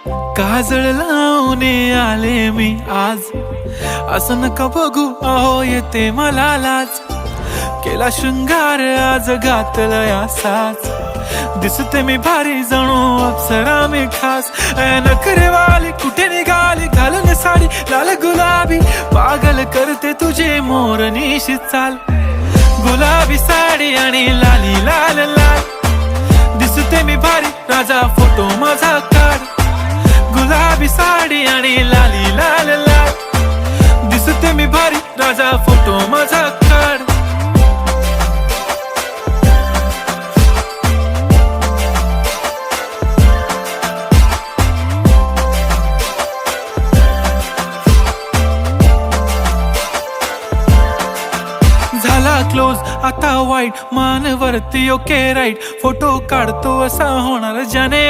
काजळ लावून आले मी आज, असं नका बघू अहो येते मला लाज. केला शृंगार आज घातलाय असाच, दिसते मी भारी जणू अप्सरा मी खास. नखरेवाली कुठे निघाली घालून साडी लाल गुलाबी, पागल करते तुझे मोरनीशी चाल. गुलाबी साडी आणि लाली लाल लाल, दिसते मी भारी राजा फोटो माझा काढ. गुलाबी साडी आणि लाली लाल लाल, दिसते मी भारी राजा फोटो माझा काढ. झाला क्लोज आता वाईट, मान वरती ओके राईट, फोटो काढतो असा होणार ज्याने